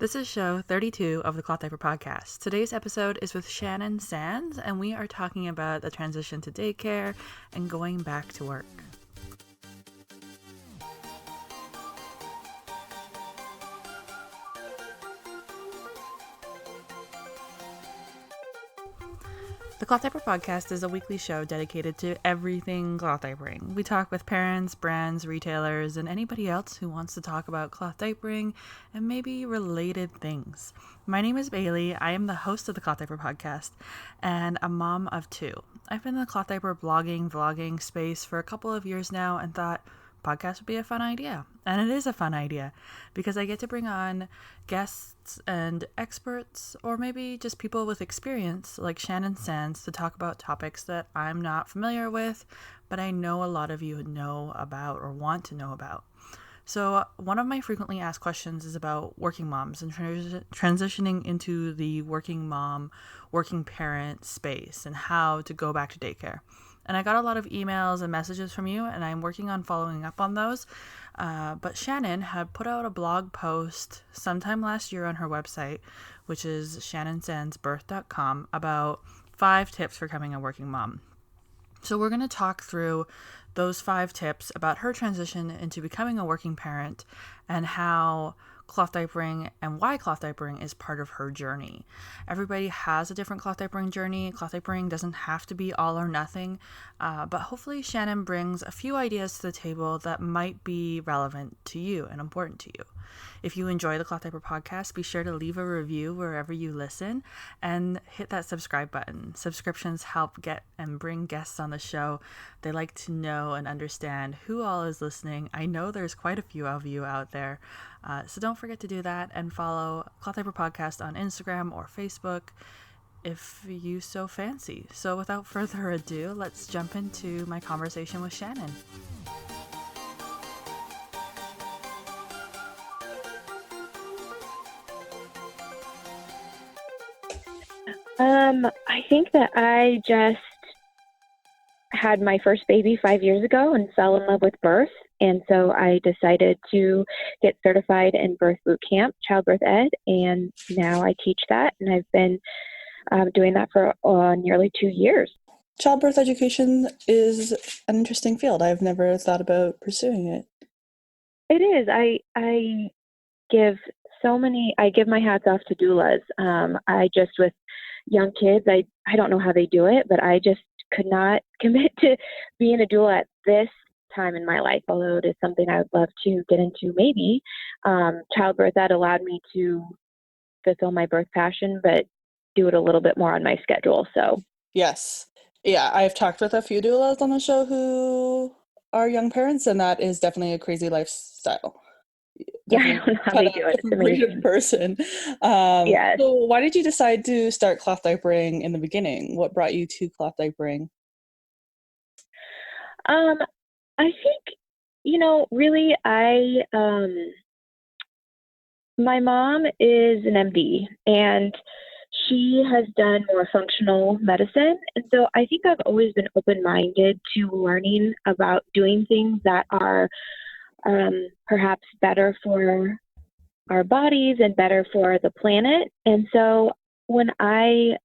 This is show 32 of the Cloth Diaper podcast. Today's episode is with Shannon Sands, and we are talking about the transition to daycare and going back to work. The Cloth Diaper podcast is a weekly show dedicated to everything cloth diapering. We talk with parents, brands, retailers, and anybody else who wants to talk about cloth diapering and maybe related things. My name is Bailey. I am the host of the Cloth Diaper podcast and a mom of two. I've been in the cloth diaper blogging, vlogging space for a couple of years now and thought podcast would be a fun idea. And it is a fun idea because I get to bring on guests and experts, or maybe just people with experience like Shannon Sands, to talk about topics that I'm not familiar with, but I know a lot of you know about or want to know about. So one of my frequently asked questions is about working moms and transitioning into the working mom, working parent space and how to go back to daycare. And I got a lot of emails and messages from you, and I'm working on following up on those. But Shannon had put out a blog post sometime last year on her website, which is shannonsandsbirth.com, about 5 tips for becoming a working mom. So we're going to talk through those 5 tips about her transition into becoming a working parent and how cloth diapering and why cloth diapering is part of her journey. Everybody has a different cloth diapering journey. Cloth diapering doesn't have to be all or nothing, but hopefully Shannon brings a few ideas to the table that might be relevant to you and important to you. If you enjoy the Cloth Diaper podcast, be sure to leave a review wherever you listen and hit that subscribe button. Subscriptions help get and bring guests on the show. They like to know and understand who all is listening. I know there's quite a few of you out there. So don't forget to do that and follow Cloth Diaper Podcast on Instagram or Facebook if you so fancy. So without further ado, let's jump into my conversation with Shannon. I think that I just had my first baby 5 years ago and fell in love with birth. And so I decided to get certified in birth bootcamp, Child Birth Ed, and now I teach that. And I've been doing that for nearly 2 years. Child birth education is an interesting field. I've never thought about pursuing it. It is. I give my hats off to doulas. With young kids, I don't know how they do it, but I just could not commit to being a doula at this time in my life, although it is something I would love to get into maybe. Child birth ed allowed me to fulfill my birth passion, but do it a little bit more on my schedule. So yes. Yeah, I've talked with a few doulas on the show who are young parents, and that is definitely a crazy lifestyle. Yeah, I don't know how they do it. It's amazing. Person. Yes. So why did you decide to start cloth diapering in the beginning? What brought you to cloth diapering? I think, really, my mom is an MD, and she has done more functional medicine. And so I think I've always been open-minded to learning about doing things that are perhaps better for our bodies and better for the planet. And so when I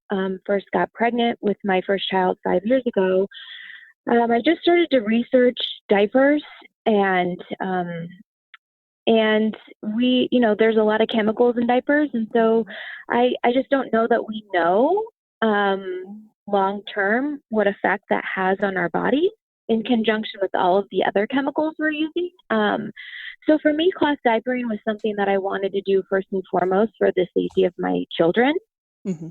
first got pregnant with my first child 5 years ago, I just started to research diapers, and we, there's a lot of chemicals in diapers. And so I just don't know that we know long-term what effect that has on our bodies in conjunction with all of the other chemicals we're using. So for me, cloth diapering was something that I wanted to do first and foremost for the safety of my children. Mm-hmm.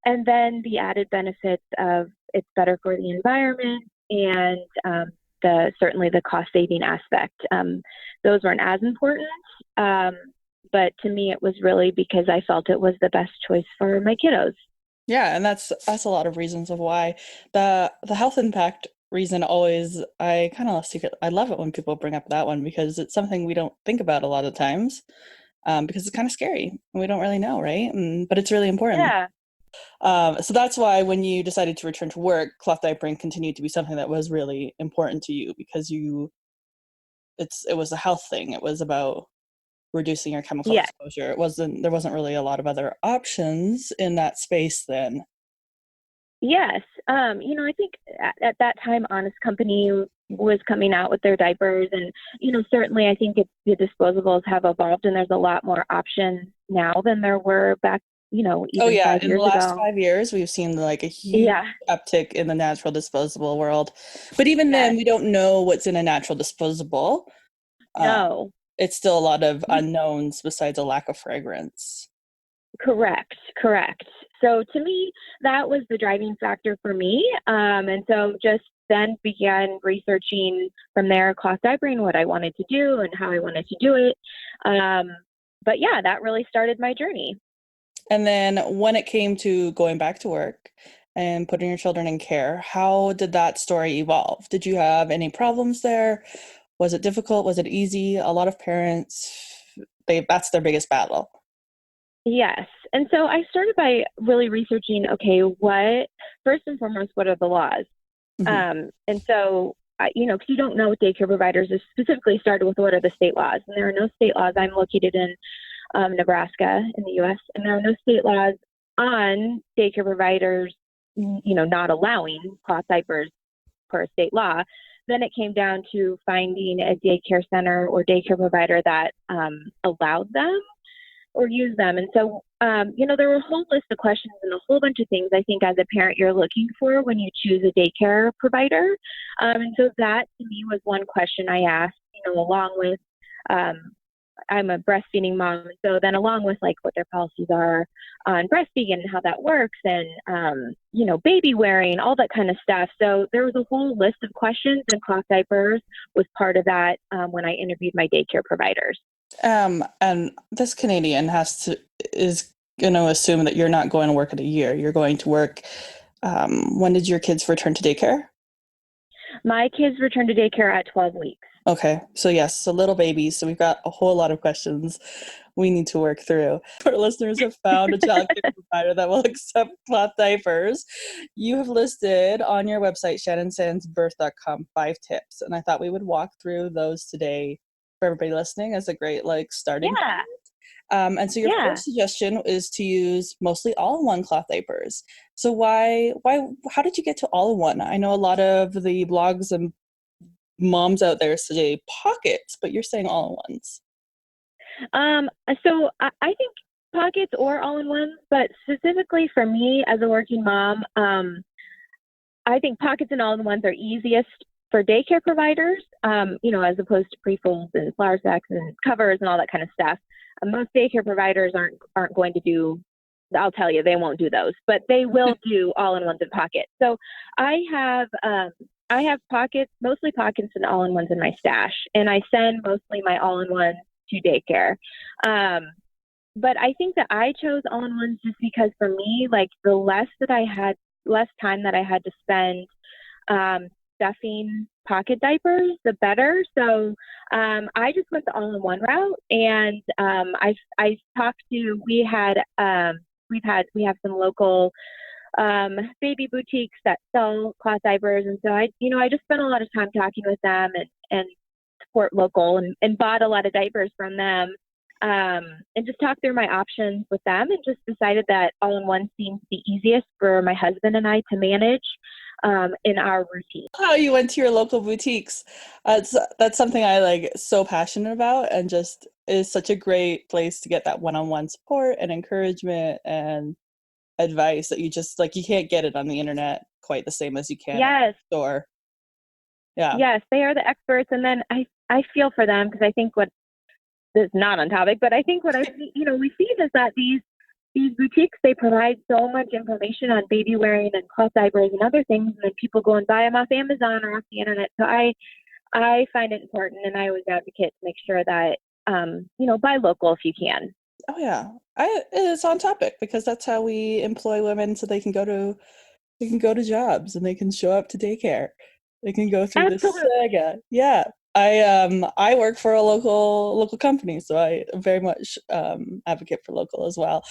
And then the added benefits of it's better for the environment and certainly the cost-saving aspect. Those weren't as important, but to me it was really because I felt it was the best choice for my kiddos. Yeah, and that's a lot of reasons of why. The health impact reason always, I kind of secret. I love it when people bring up that one because it's something we don't think about a lot of times, because it's kind of scary and we don't really know, right? But it's really important. Yeah. So that's why when you decided to return to work, cloth diapering continued to be something that was really important to you because it was a health thing. It was about reducing your chemical Yeah. exposure. There wasn't really a lot of other options in that space then. Yes. I think at that time, Honest Company was coming out with their diapers. And, certainly I think the disposables have evolved and there's a lot more options now than there were back, Oh even yeah, 5 in the years last ago. 5 years, we've seen like a huge Yeah. uptick in the natural disposable world. But even then, Yes. we don't know what's in a natural disposable. No. It's still a lot of We, unknowns besides a lack of fragrance. correct. Correct. So to me, that was the driving factor for me. And so just then began researching from there cloth diapering, what I wanted to do and how I wanted to do it. But yeah, that really started my journey. And then when it came to going back to work and putting your children in care, how did that story evolve? Did you have any problems there? Was it difficult? Was it easy? A lot of parents, that's their biggest battle. Yes. And so I started by really researching, okay, first and foremost, what are the laws? Hmm. And so, because you don't know what daycare providers is, specifically started with what are the state laws. And there are no state laws. I'm located in Nebraska in the U.S., and there are no state laws on daycare providers, not allowing cloth diapers per state law. Then it came down to finding a daycare center or daycare provider that allowed them or use them. And so, there were a whole list of questions and a whole bunch of things I think as a parent you're looking for when you choose a daycare provider. And so that to me was one question I asked, along with, I'm a breastfeeding mom. So then along with like what their policies are on breastfeeding and how that works and, baby wearing, all that kind of stuff. So there was a whole list of questions and cloth diapers was part of that when I interviewed my daycare providers. And this Canadian is going to assume that you're not going to work in a year. You're going to work. When did your kids return to daycare? My kids returned to daycare at 12 weeks. Okay, so yes, so little babies. So we've got a whole lot of questions we need to work through. Our listeners have found a childcare provider that will accept cloth diapers. You have listed on your website, shannonsandsbirth.com, 5 tips, and I thought we would walk through those today for everybody listening as a great starting point. Yeah. And so your Yeah. first suggestion is to use mostly all-in-one cloth diapers. So how did you get to all-in-one? I know a lot of the blogs and moms out there say pockets, but you're saying all-in-ones. So I think pockets or all in one, but specifically for me as a working mom, I think pockets and all in ones are easiest for daycare providers, as opposed to pre-folds and flour sacks and covers and all that kind of stuff. Most daycare providers aren't going to do. I'll tell you, they won't do those, but they will do all-in-ones and pockets. So I have pockets, mostly pockets and all-in-ones in my stash, and I send mostly my all-in-ones to daycare. But I think that I chose all-in-ones just because for me, like the less time that I had to spend stuffing pocket diapers, the better. So I just went the all-in-one route, and I talked to. We have some local baby boutiques that sell cloth diapers, and so I just spent a lot of time talking with them and support local and bought a lot of diapers from them. And just talked through my options with them and just decided that all-in-one seems the easiest for my husband and I to manage in our routine. How you went to your local boutiques. That's something I so passionate about, and just is such a great place to get that one-on-one support and encouragement and advice that you just you can't get it on the internet quite the same as you can at Yes. the store. Yeah. Yes, they are the experts. And then I feel for them because I think what this is not on topic, but I think what we see is that these boutiques, they provide so much information on baby wearing and cloth diapers and other things, and then people go and buy them off Amazon or off the internet. So I find it important, and I always advocate to make sure that buy local if you can. Oh yeah. It's on topic because that's how we employ women so they can go to jobs and they can show up to daycare. They can go through this Absolutely. saga. Yeah. I work for a local company, so I very much advocate for local as well.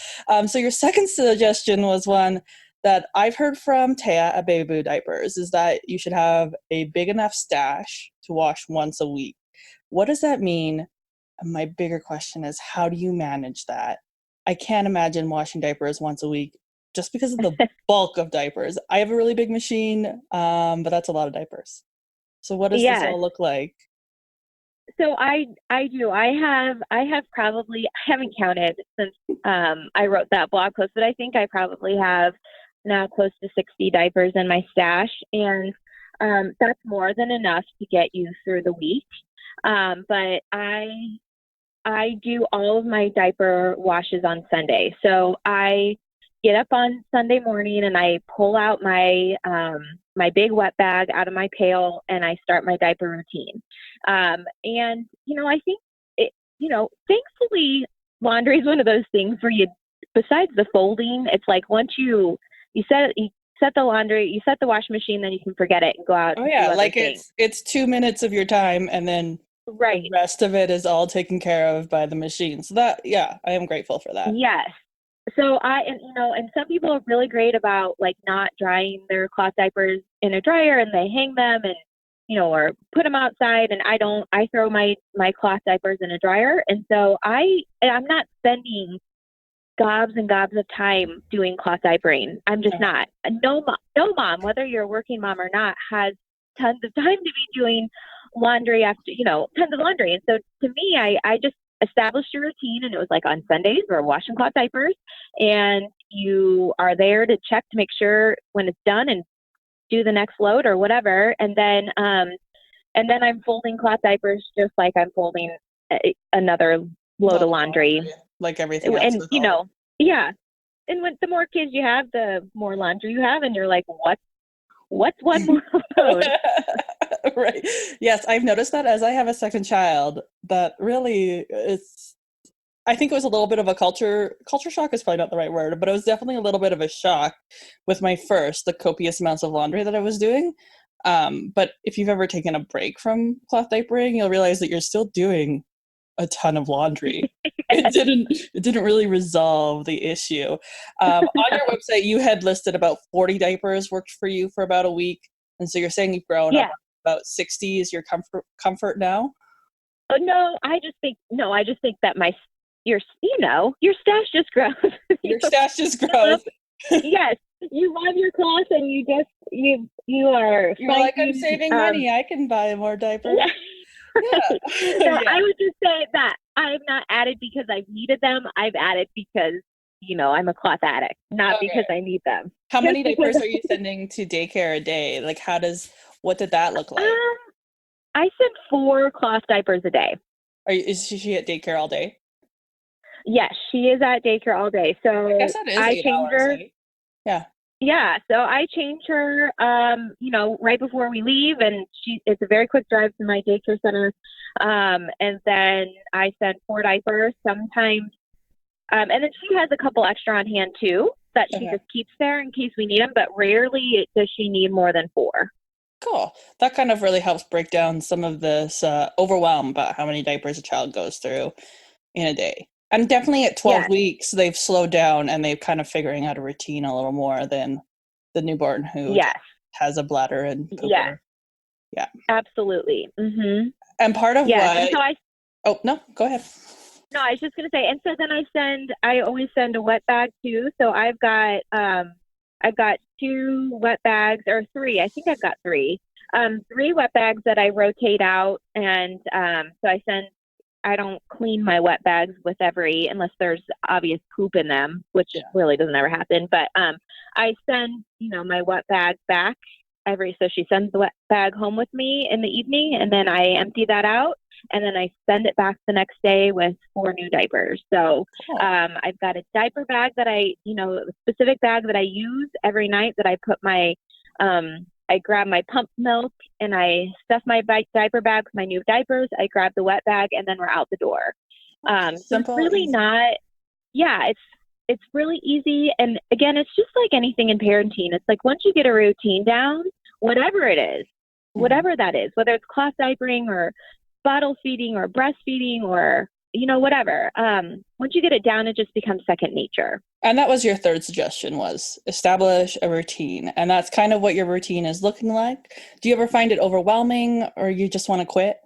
So your second suggestion was one that I've heard from Taya at Baby Boo Diapers, is that you should have a big enough stash to wash once a week. What does that mean? And my bigger question is, how do you manage that? I can't imagine washing diapers once a week just because of the bulk of diapers. I have a really big machine, but that's a lot of diapers. So what does this Yes. all look like? So I do. I have probably, I haven't counted since I wrote that blog post, but I think I probably have now close to 60 diapers in my stash, and that's more than enough to get you through the week. But I do all of my diaper washes on Sunday. So I get up on Sunday morning and I pull out my big wet bag out of my pail and I start my diaper routine. And I think thankfully laundry is one of those things where besides the folding, it's like once you set the laundry, you set the washing machine, then you can forget it and go out. Oh and yeah, do other like things. it's 2 minutes of your time, and then Right. the rest of it is all taken care of by the machine. So that, yeah, I am grateful for that. Yes. So and some people are really great about like not drying their cloth diapers in a dryer and they hang them and, or put them outside. And I throw my cloth diapers in a dryer. And so I'm not spending gobs and gobs of time doing cloth diapering. I'm just not. No mom, whether you're a working mom or not, has tons of time to be doing laundry after, tons of laundry. And so to me, I just established a routine, and it was like on Sundays we're washing cloth diapers, and you are there to check to make sure when it's done and do the next load or whatever. And then I'm folding cloth diapers just like I'm folding another load of laundry. Like everything else. And yeah. And when the more kids you have, the more laundry you have, and you're like, what's one more load? Right. Yes, I've noticed that as I have a second child, that really I think it was a little bit of a culture shock is probably not the right word, but it was definitely a little bit of a shock with my first, the copious amounts of laundry that I was doing. But if you've ever taken a break from cloth diapering, you'll realize that you're still doing a ton of laundry. It didn't really resolve the issue. On your website, you had listed about 40 diapers worked for you for about a week. And so you're saying you've grown up about 60 is your comfort now? Oh, no, I just think that your stash just grows. Your stash just grows. Yes. You love your cloth and you're like, I'm saving money. I can buy more diapers. Yeah. Yeah. I would just say that I've not added because I've needed them. I've added because, I'm a cloth addict, not because I need them. How many diapers are you sending to daycare a day? Like, what did that look like? I send 4 cloth diapers a day. Is she at daycare all day? Yes, she is at daycare all day. So I guess that is 8 change hours, her. right? Yeah. Yeah, so I change her, right before we leave, and it's a very quick drive to my daycare center. And then I send 4 diapers sometimes. And then she has a couple extra on hand too that she just keeps there in case we need them, but rarely does she need more than 4. Cool. That kind of really helps break down some of this overwhelm about how many diapers a child goes through in a day. And definitely at 12 weeks, they've slowed down and they're kind of figuring out a routine a little more than the newborn who has a bladder and pooper. Yeah. Absolutely. Mm-hmm. And part of what... So no, go ahead. No, I was just going to say, and so then I always send a wet bag too. So I've got 2 wet bags, or 3. I think I've got 3. 3 wet bags that I rotate out. And so I don't clean my wet bags unless there's obvious poop in them, which really doesn't ever happen. But I send, my wet bag back so she sends the wet bag home with me in the evening, and then I empty that out, and then I send it back the next day with 4 new diapers. So I've got a diaper bag that a specific bag that I use every night that I put I grab my pump milk and I stuff my diaper bag with my new diapers. I grab the wet bag and then we're out the door. So it's really not, it's really easy. And again, it's just like anything in parenting. It's like once you get a routine down, whatever it is, whatever that is, whether it's cloth diapering or bottle feeding or breastfeeding or, whatever. Once you get it down, it just becomes second nature. And that was your third suggestion, was establish a routine. And that's kind of what your routine is looking like. Do you ever find it overwhelming or you just want to quit?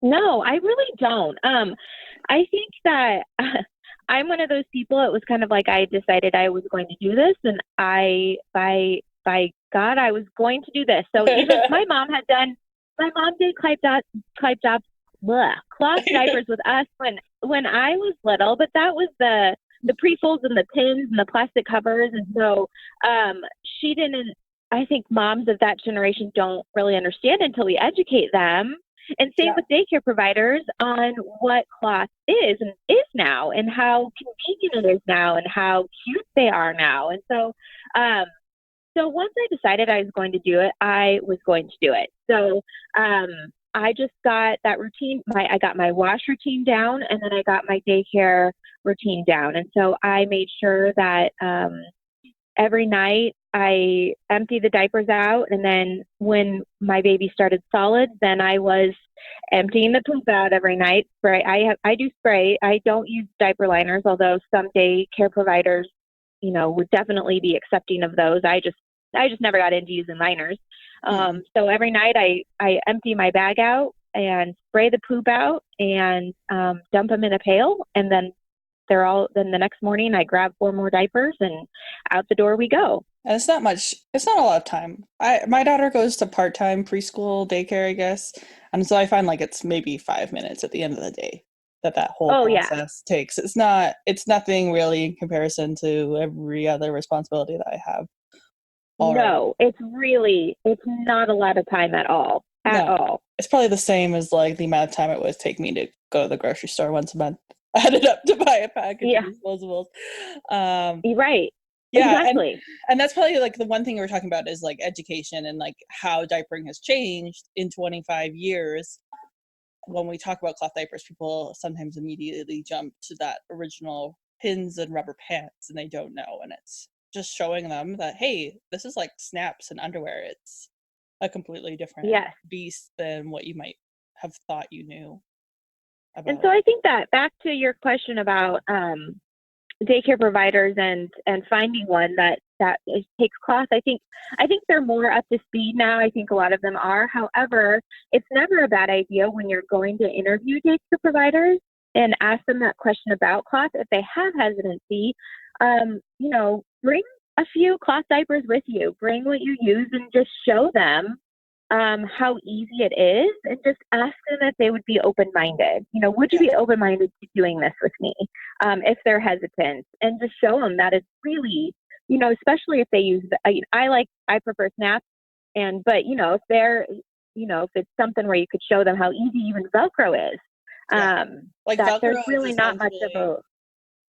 No, I really don't. I think that I'm one of those people. It was kind of like I decided I was going to do this, and by God, I was going to do this. So even my mom did cloth diapers with us when I was little, but that was the pre-folds and the pins and the plastic covers, and so she didn't. I think moms of that generation don't really understand until we educate them. And same Yeah. with daycare providers on what cloth is and is now, and how convenient it is now, and how cute they are now. And um, so once I decided I was going to do it, I was going to do it. So I just got that routine. I got my wash routine down, and then I got my daycare routine down. And so I made sure that every night I empty the diapers out, and then when my baby started solids, then I was emptying the poop out every night. Spray. I do spray. I don't use diaper liners, although some daycare providers, would definitely be accepting of those. I just never got into using liners. So every night I empty my bag out and spray the poop out and dump them in a pail, and then then the next morning I grab 4 more diapers and out the door we go. And it's not much, it's not a lot of time. My daughter goes to part-time preschool daycare, I guess. And so I find like it's maybe 5 minutes at the end of the day that whole Oh yeah. process takes. It's nothing really in comparison to every other responsibility that I have already. No, it's not a lot of time at all. At No, all. it's probably the same as like the amount of time it would take me to go to the grocery store once a month. Added up to buy a package Yeah. of disposables. Um, You're right. yeah, Exactly. and that's probably like the one thing we're talking about is like education and like how diapering has changed in 25 years. When we talk about cloth diapers, people sometimes immediately jump to that original pins and rubber pants, and they don't know. And it's just showing them that, hey, this is like snaps and underwear. It's a completely different Yes. beast than what you might have thought you knew And about so it. I think that back to your question about daycare providers and finding one takes cloth. I think they're more up to speed now. I think a lot of them are. However, it's never a bad idea when you're going to interview daycare providers and ask them that question about cloth. If they have hesitancy, bring a few cloth diapers with you. Bring what you use and just show them how easy it is, and just ask them if they would be open-minded. Would you Yeah. be open-minded to doing this with me? If they're hesitant, and just show them that it's really, especially if they use, I prefer snaps, but if if it's something where you could show them how easy even Velcro is, Yeah. Like that there's Velcro really is not much of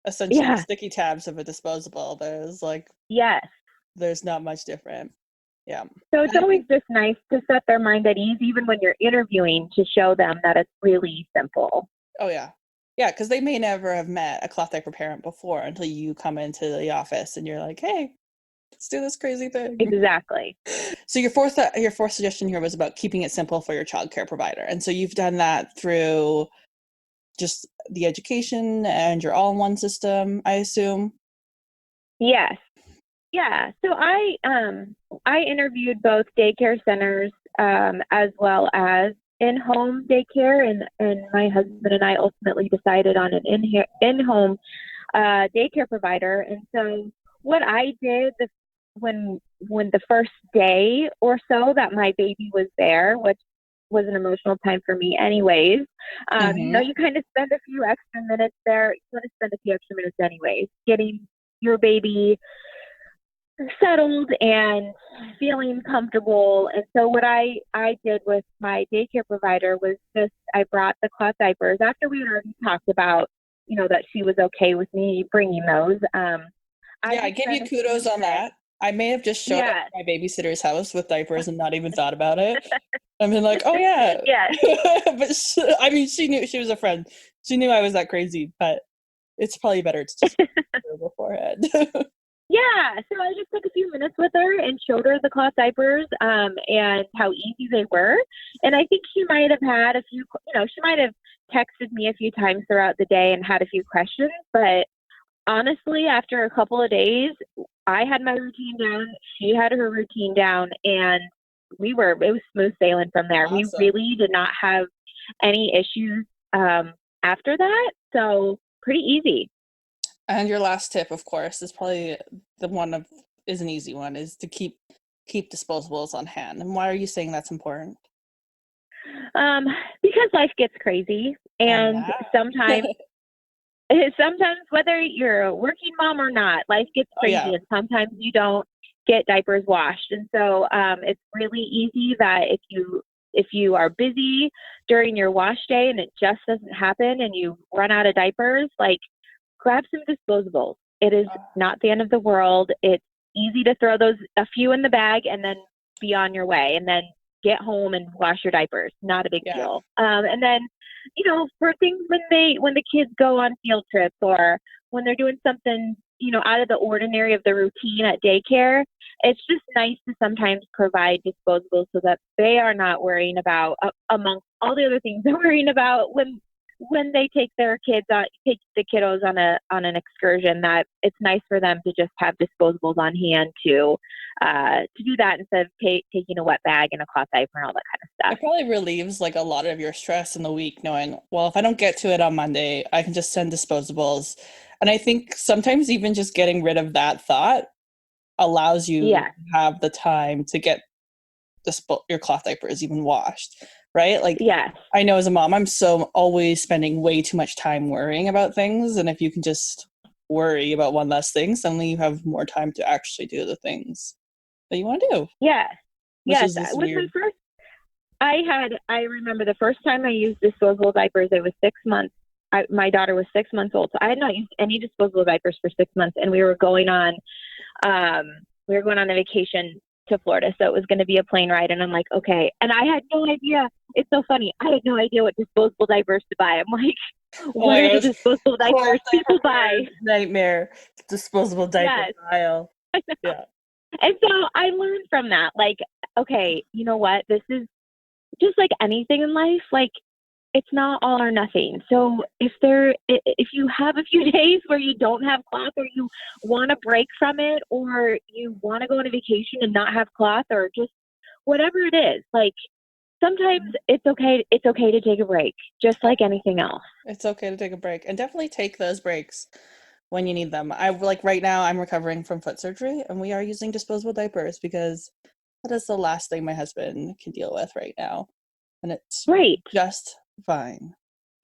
essentially the yeah, sticky tabs of a disposable. yes. There's not much different. Yeah. So And it's I always think, just nice to set their mind at ease, even when you're interviewing, to show them that it's really simple. oh yeah. Yeah, because they may never have met a cloth diaper parent before until you come into the office and you're like, hey, let's do this crazy thing. Exactly. So your fourth suggestion here was about keeping it simple for your childcare provider. And so you've done that through just the education and your all-in-one system, I assume. Yes. Yeah. So I interviewed both daycare centers as well as in-home daycare, and my husband and I ultimately decided on an in-home daycare provider. And so what I did when the first day or so that my baby was there, which was an emotional time for me anyways. Mm-hmm. You kind of spend a few extra minutes there. You want to spend a few extra minutes anyways, getting your baby settled and feeling comfortable. And so what I did with my daycare provider was just, I brought the cloth diapers after we had already talked about, that she was okay with me bringing those. Yeah, I just give you spent a few kudos on minutes. that. I may have just showed up Yes. at my babysitter's house with diapers and not even thought about it. I've been like, oh yeah. Yes. But she knew, she was a friend. She knew I was that crazy, but it's probably better to just do it beforehand. Yeah, so I just took a few minutes with her and showed her the cloth diapers and how easy they were. And I think she might have had a few, she might have texted me a few times throughout the day and had a few questions. But honestly, after a couple of days, I had my routine down, she had her routine down, and it was smooth sailing from there. We Awesome. really did not have any issues after that. So pretty easy. And your last tip, of course, is probably is an easy one, is to keep disposables on hand. And why are you saying that's important? Um, because life gets crazy, and sometimes whether you're a working mom or not, life gets crazy, and sometimes you don't get diapers washed. And so it's really easy that if you are busy during your wash day and it just doesn't happen and you run out of diapers, like, grab some disposables. It is not the end of the world. It's easy to throw a few in the bag and then be on your way, and then get home and wash your diapers. Not a big deal. And then, for things when the kids go on field trips, or when they're doing something, out of the ordinary of the routine at daycare, it's just nice to sometimes provide disposables so that they are not worrying about, amongst all the other things they're worrying about when they take the kiddos on an excursion, that it's nice for them to just have disposables on hand to do that, instead of taking a wet bag and a cloth diaper and all that kind of stuff. It probably relieves like a lot of your stress in the week, knowing, well, if I don't get to it on Monday, I can just send disposables. And I think sometimes even just getting rid of that thought allows you to have the time to get your cloth diapers even washed, right? Like, I know as a mom, I'm always spending way too much time worrying about things. And if you can just worry about one less thing, suddenly you have more time to actually do the things that you want to do. With my first, I remember the first time I used disposable diapers, it was 6 months. My daughter was 6 months old, so I had not used any disposable diapers for 6 months, and we were going on a vacation to Florida, so it was going to be a plane ride, and I'm like, okay, and I had no idea. It's so funny. I had no idea what disposable diapers to buy. I'm like, what are the disposable diapers people buy? Nightmare. Disposable diaper aisle. Yeah. And so I learned from that, like, okay, you know what? This is just like anything in life. Like, it's not all or nothing. So if you have a few days where you don't have cloth, or you want to break from it, or you want to go on a vacation and not have cloth, or just whatever it is, like, sometimes it's okay to take a break, just like anything else. It's okay to take a break, and definitely take those breaks when you need them. Right now I'm recovering from foot surgery, and we are using disposable diapers because that is the last thing my husband can deal with right now. And it's just fine.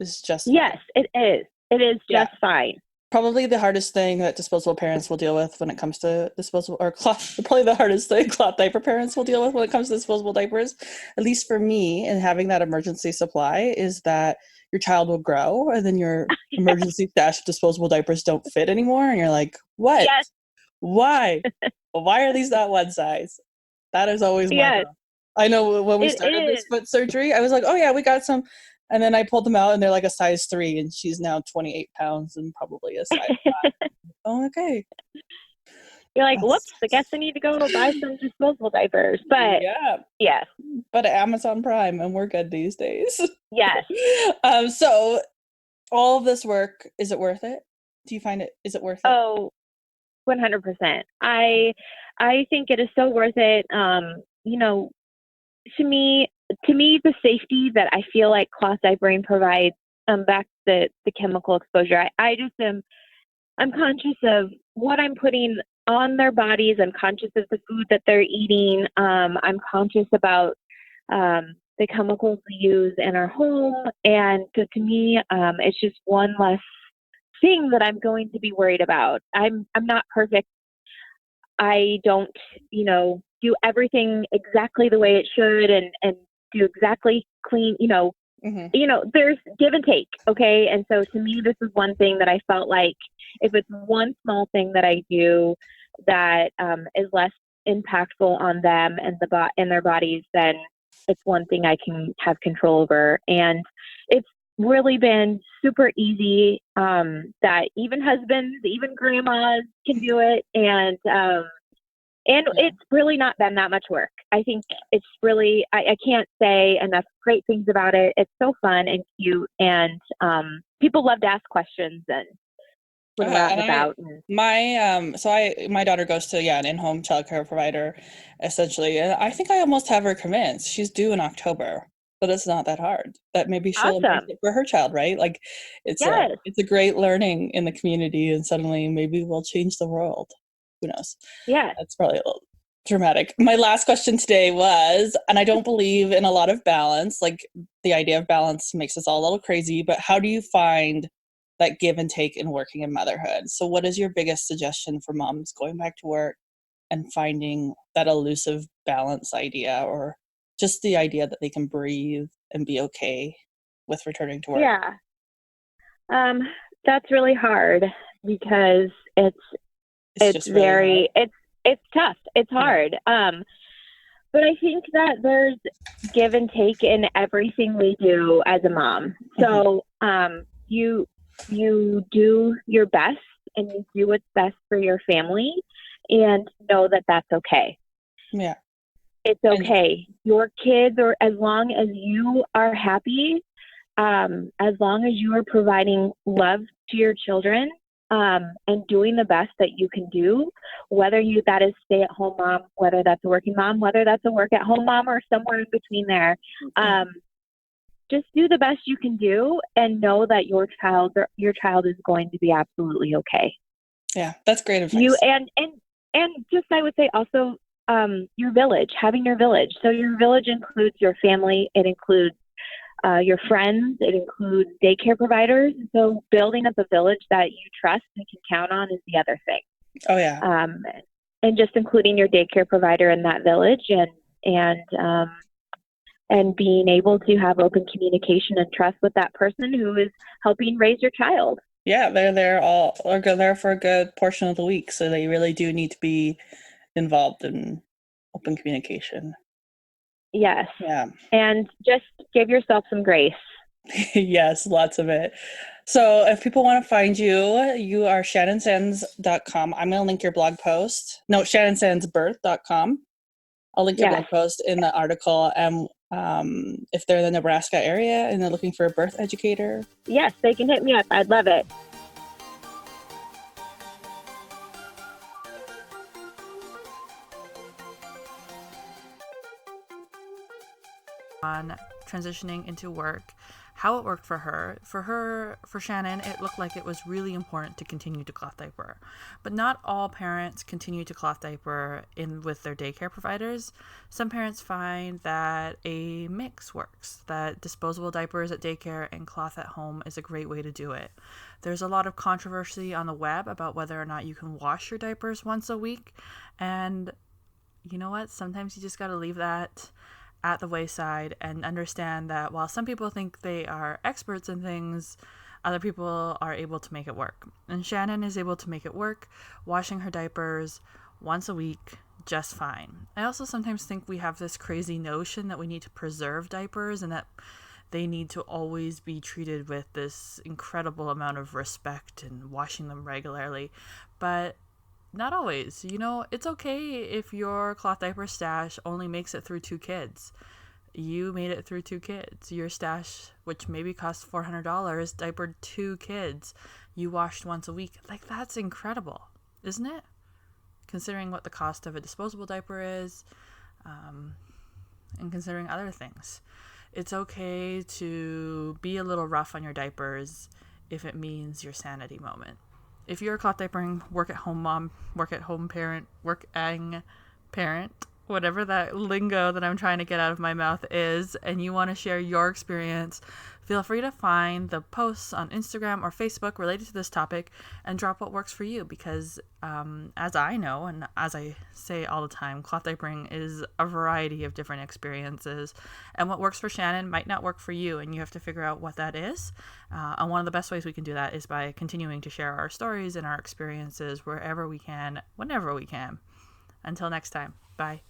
It's just fine. It is. It is just fine. Probably the hardest thing that disposable parents will deal with when it comes to disposable, or cloth, probably the hardest thing cloth diaper parents will deal with when it comes to disposable diapers, at least for me, and having that emergency supply, is that your child will grow, and then your emergency stash of disposable diapers don't fit anymore, and you're like, what? Yes. Why? Why are these not one size? That is always my problem. I know when we started this foot surgery, I was like, oh yeah, we got some. And then I pulled them out, and they're like a size 3, and she's now 28 pounds and probably a size 5. Oh, okay. You're like, whoops, I guess I need to go buy some disposable diapers. But but Amazon Prime, and we're good these days. Yes. So all of this work, is it worth it? Do you find is it worth it? Oh, 100%. I think it is so worth it. To me, the safety that I feel like cloth diapering provides, back to the chemical exposure, I'm conscious of what I'm putting on their bodies. I'm conscious of the food that they're eating. I'm conscious about the chemicals we use in our home. And so to me, it's just one less thing that I'm going to be worried about. I'm not perfect. I don't, do everything exactly the way it should, and do exactly clean, there's give and take. Okay. And so to me, this is one thing that I felt like, if it's one small thing that I do that is less impactful on them and and their bodies, then it's one thing I can have control over. And it's really been super easy, that even husbands, even grandmas can do it. And it's really not been that much work. I think it's really, I can't say enough great things about it. It's so fun and cute, and people love to ask questions and when we're out and about. My daughter goes to an in-home childcare provider, essentially, and I think I almost have her convinced. She's due in October, but it's not that hard. That maybe she'll embrace Awesome. it for her child, right? Like Yes. it's a great learning in the community, and suddenly maybe we'll change the world. Who knows? Yes. That's probably a little dramatic. My last question today was, and I don't believe in a lot of balance, like the idea of balance makes us all a little crazy, but how do you find that give and take in working in motherhood? So what is your biggest suggestion for moms going back to work and finding that elusive balance idea, or just the idea that they can breathe and be okay with returning to work? Yeah. That's really hard because it's It's just really hard. it's tough. It's Yeah. hard. But I think that there's give and take in everything we do as a mom. So you do your best and you do what's best for your family, and know that that's okay. Yeah. It's And okay. Your kids, or as long as you are happy, as long as you are providing love to your children, and doing the best that you can do, whether that is stay-at-home mom, whether that's a working mom, whether that's a work-at-home mom, or somewhere in between there, just do the best you can do, and know that your child is going to be absolutely okay. yeah, that's great advice. You and just, I would say also, your village, having your village. So your village includes your family. It includes your friends. It includes daycare providers. So building up a village that you trust and can count on is the other thing. Oh yeah. And just including your daycare provider in that village, and being able to have open communication and trust with that person who is helping raise your child. Yeah, they're there for a good portion of the week, so they really do need to be involved in open communication. Yes. Yeah. And just give yourself some grace. Yes, lots of it. So if people want to find you, you are shannonsands.com. I'm going to link your blog post. No, shannonsandsbirth.com. I'll link your blog post in the article. And if they're in the Nebraska area and they're looking for a birth educator. Yes, they can hit me up. I'd love it. On transitioning into work, how it worked for her. For Shannon, it looked like it was really important to continue to cloth diaper. But not all parents continue to cloth diaper with their daycare providers. Some parents find that a mix works, that disposable diapers at daycare and cloth at home is a great way to do it. There's a lot of controversy on the web about whether or not you can wash your diapers once a week. And you know what? Sometimes you just got to leave that at the wayside and understand that while some people think they are experts in things, other people are able to make it work. And Shannon is able to make it work, washing her diapers once a week just fine. I also sometimes think we have this crazy notion that we need to preserve diapers and that they need to always be treated with this incredible amount of respect and washing them regularly. But not always. You know, it's okay if your cloth diaper stash only makes it through 2 kids. You made it through 2 kids. Your stash, which maybe costs $400, diapered 2 kids. You washed once a week. Like, that's incredible, isn't it? Considering what the cost of a disposable diaper is, and considering other things. It's okay to be a little rough on your diapers if it means your sanity moment. If you're a cloth diapering, work-at-home mom, work-at-home parent, working parent, whatever that lingo that I'm trying to get out of my mouth is, and you want to share your experience, feel free to find the posts on Instagram or Facebook related to this topic and drop what works for you, because as I know, and as I say all the time, cloth diapering is a variety of different experiences, and what works for Shannon might not work for you, and you have to figure out what that is. And one of the best ways we can do that is by continuing to share our stories and our experiences wherever we can, whenever we can. Until next time, bye.